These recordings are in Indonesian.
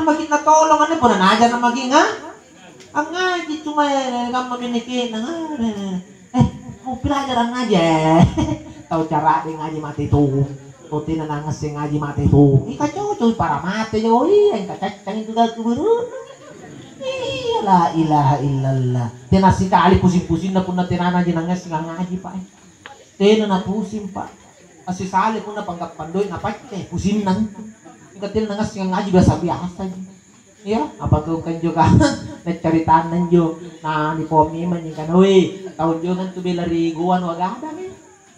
maging natolong ano po na naja na maging ha? Ang ngaji cuma kamu memiliki mau pelajaran ngaji tahu cara dia ngaji mati tuh tuh na nangas yang ngaji mati tuh kacau cuy para mati yo yang kacang itu dah kuburu la ilaha illallah tina sekali pusing-pusing na pun na tinana aja nangas ngaji pak tina na pusing pak masih sali pun na panggap pandoy na pakai pusing nang katil nangas ngaji biasa-biasa ya apa tuh kan juga nagcaritaan nanjo na ni Pomi man yung kanoy taon jo nang tubilari guwan wagada ni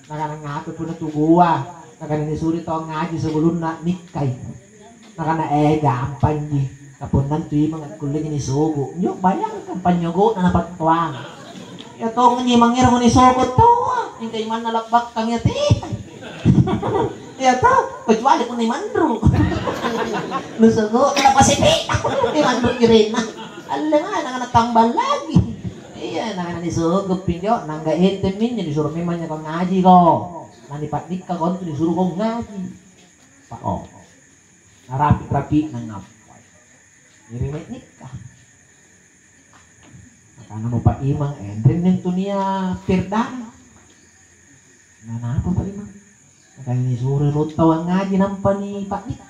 nakanangako po na tuguwa nakanisuri to ang ngaji sa bulun na nikay nakana gampan ni tapon nang tuwi mga kuling ni sugo nyo bayang kampanyogo na napagtuwang ito nga mangir mo ni sugo to yung kay man nalakbak kami ati ito kecuali kung ni Mandro nusugo napasipi ni Mandro Irena alam nga nakanatambal lagi iya nakananisugo pinyo nangga itemin niya disuruh memang niya kong ngaji ko nanipatik ka kon disuruh kong ngaji pak oh narapi-rapi nang ngapay irimay nikah makana mo pa imang endrin yung tunia pirdana nanapa pa imang makana ni suri rutaw ang ngaji nampa ni Pak Nik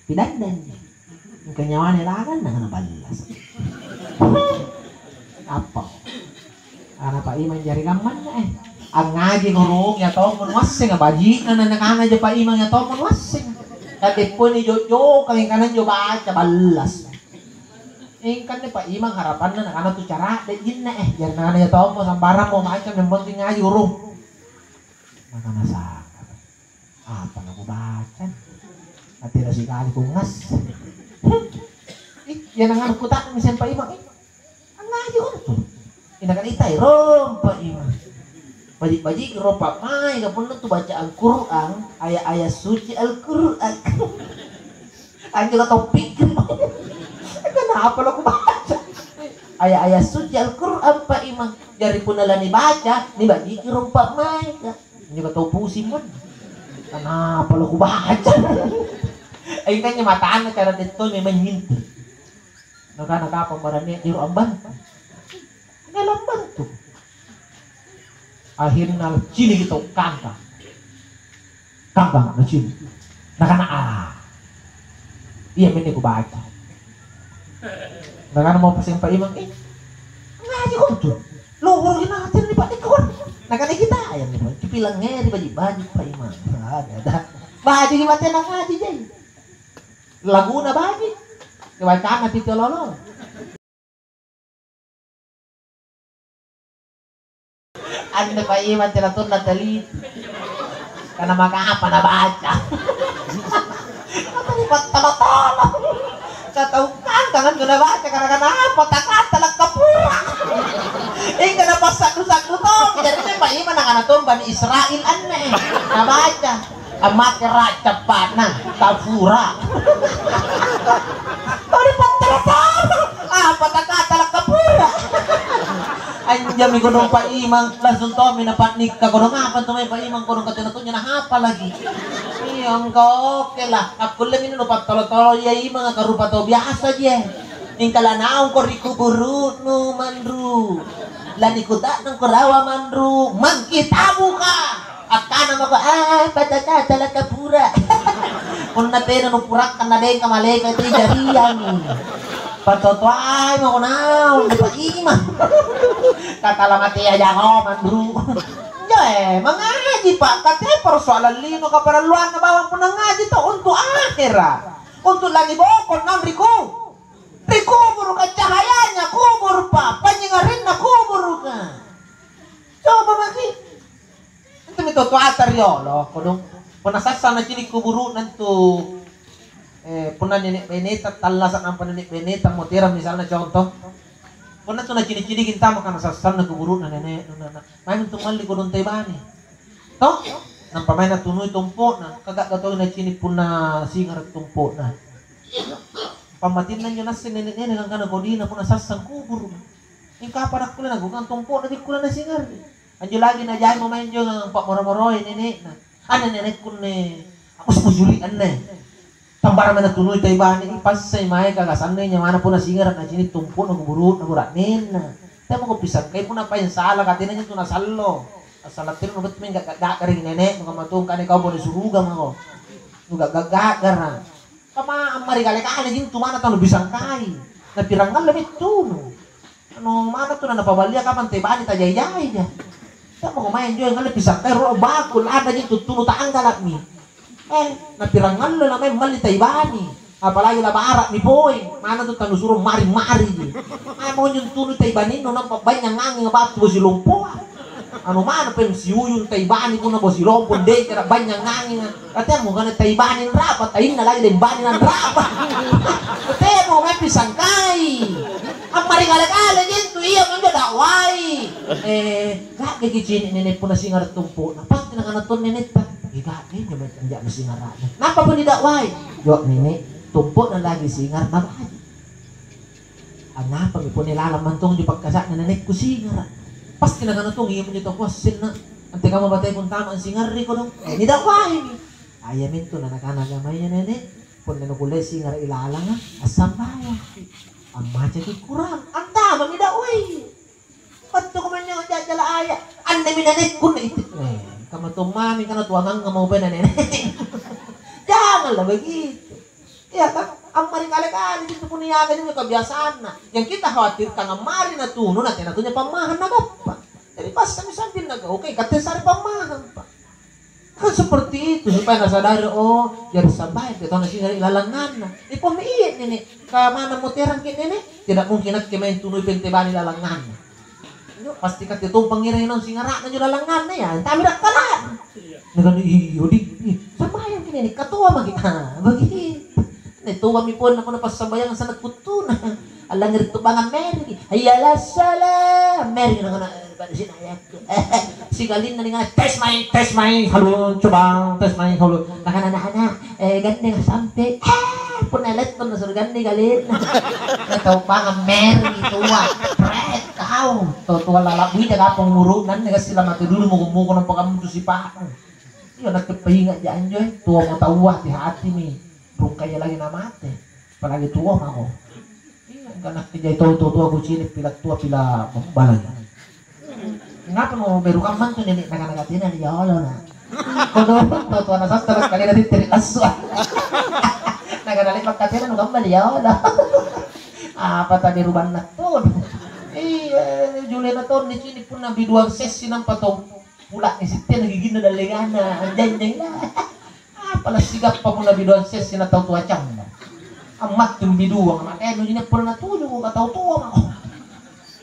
pinagdan niya yung kanyawa nilagan nakanabalas apa karena Pak Imang jari gaman na ang ngaji ngurong ya to mun wasing baji na nakana ja Pak Imang ya to mun wasing kati po ni Jojo kang kanan jo baca balas kan ni Pak Imang harapan na nakana tu cara de jin na jari nakana ya to mo sambarang mo macam yang penting ngaji urung nakana sa apa na ko baca ati na si kali kungas yan ang anak ko tak misan Pak Imang ang ngaji ko to inakan itay rom Pak Imang bajik-bajik rom Pak Mai kapun tu baca Al-Quran ayat-ayat suci Al-Quran anjir topik kenapa lo baca ayat-ayat suci Al-Quran Pak Imang jari pun ala ni baca ni bajik rom Pak Mai juga tau pusing kan kenapa lo baca ay kanya mataan na cara dito may manyinti nakapa marami diro ang banta ngalang banto akhirnya sini gitu kangkang na sini nakana iya mini ko baca nakana mo pasang Pak Imang ngaji ko to luhur natin ni Pak Nikon nakana kita ayan ni Pak pilang ngeri baju Pak Imang ada baju di mati nang ngaji jay Laguna bagi kewacana tito lolo anda Pak Iman tilatun na talit karena maka apa na baca apa ni patalo-talo kataw kangan ko na baca karena apa takat kapura kana pasak-sak to jadi Pak Iman nakanaton Bani Israel anne na baca amat raja panah tafura tadi patah apa kata kapura anjam ni gunung Pak Imang langsung to minapat nikah gunung apa tuh Pak Imang gunung katanya tuh nyana apa lagi iya engkau oke lah aku lang ini lupa tolo-tolo ya Imang karupa to biasa aja ingkala naong ko rikuburu no Mandru lani kuda nang kurawa Mandru mang kita buka akana mo ko patata la kapura kung natin no purak kan na den kamale kay ti jarian patoto ay mo na di Pak Imang katalamati aja ko Mandru mga ngaji Pak kate persoalan lino kaparaluan na bawang po ng ngaji to untuk akhira untuk lagi bokon ng kubur ka cahayanya kubur pa panyengarin na kubur ka coba maki itu mito to atariolo kung punasasa na chini kuburu nanto punan ni beneta talasan ang panin beneta motira misalnya contoh kung nato na chini kita makan nasasan na kuburu na nene may tumali ko doon bani to nang pamay na tunoy tumpo na kagak gatoy na chini puna singar tumpo na pamatin na nyo na sinene lang kana kodina puna sasang kubur yung kaparak ko na nagugang tumpo na di ko na singar anjo lagi na jay mo man yung pak moro-moroy nene na nene kun ne ako sumujuli anne Tambara mana tuloy tayo ba ni pas sa imay kagasanay niya mana po na singaran na sini tumpo na guburo na guranin na. Tayo mo ko pisag kay po na pa yung sala katina niya to na salo. Salat tiro no bet men gagaring nene no kamatong kan ikaw bo ni surugam ako. No gagagar na. Kama amari kali kali din tumana tano bisang kai. Na pirangan lamit tuno. Ano mana to na napabalya ka man tayo ba ni tajay-jay niya. Tayo mo kumain jo ngali pisang kay ro bakul ada din tutuno ta anggalak mi. Napirangan lo namanya malitay bani. Apalagi labarak ni boy. Mana tuh tanu suruh mari-mari di. Mau nyuntunut tay bani no nampak banyak ngangin ngabat bosi lompo. Anu mana pen si uyun tay bani kuna bosi lompo deh kira banyak ngangin. Katanya mau kana tay bani rapat tay na lagi den bani nan rapat. Katanya mau main pisang kai. Amari kale-kale gitu iya kan dakwai. Gak kikicin nenek pun nasi ngarep tumpu. Napa tinangan ton nenek ta? Gak nih nyoba enggak mesti ngarane. Napa pun didakwai? Jok nenek tumpuk na lagi singar nabay. Anapa pun nilalaman tong di pagkasak na nenek ko singar. Pas tinangan tong iya mo nito question na. Ante ka mabatay kung tama ang singar ko dong. Nidakwai ni. Ayamin to na nakanagamay niya nenek. Pun nanukulay singar ilalang asam baya. Ang macha di kurang. Ang tama nidakwai. Pato ko man yung jajala aya. Ande mi nenek ko na itit. Kamu mami karena tuangan nggak mau benar nenek. Janganlah begitu. Ya kan, amari kali-kali itu pun niaga ini kebiasaan. Yang kita khawatirkan amari na tuno nanti natunya pamahan na apa. Jadi pas kami sambil naga, oke, kata sari pamahan pak. Kan seperti itu supaya nggak sadar oh jadi sampai kita nasi dari lalangan. Ini pemiit nenek. Kemana mau terang ke nenek? Tidak mungkin nak kemain tunui pentebani lalangan. Pasti kat itu pangiran nang singarak na juga langan na yan. Kami dak kalan. Nagan iyo di sambayan kini katua magi bagi. Netua mi pon ako na pasambayang sa nagputuna. Ala ngerito bangan Mary. Hayala salam. Mary na kana pada sinayak. Si galin na nga test my halo coba test my halo. Nakana anak gande nga sampai. Punelet ko na surgan ni galin. Nataw bangan Mary tua. Pret kau. Tua lalabui daga pengurunan nga sila matudulu mo kumuko ng pagamuto si pa. Iyo nagpahinga diyan joy. Tua mo tawa di hati mi. Belum kaya lagi namate. Palagi tua ako. Kanak kijay tua aku cini pilak tua pila balag. Ngapa mo beru kaman tuh nenek naga-nagatina ni Allah na. Kodo tua na sastra kali na ditiri aswa. Naga-nalik magkatina no gambal ya Allah. Apa tadi ruban na to? Juliana to ni cini pun nabi duang sesi nang patong pula ni sitte nagigina dalengana anjay na. Apalah sigap pa pun nabi duang sesi na tau tua cam. Amat yung biduang amat no yun pun na tuyo ko kataw tuwa ako.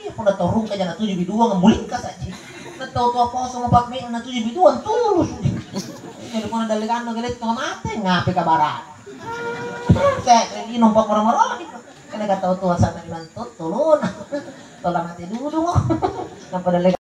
Iya pun na torong ka dyan na tuyo biduang muling ka sa chik. Nataw tuwa po sa mga pagmay na tuyo biduang tulus. Jadi pun na dalikan na galit ka mate ngapi ka barat. Kaya inom pa marami. Kaya kataw tuwa sa naman tulun. Tola mati dulu mo. Napadalik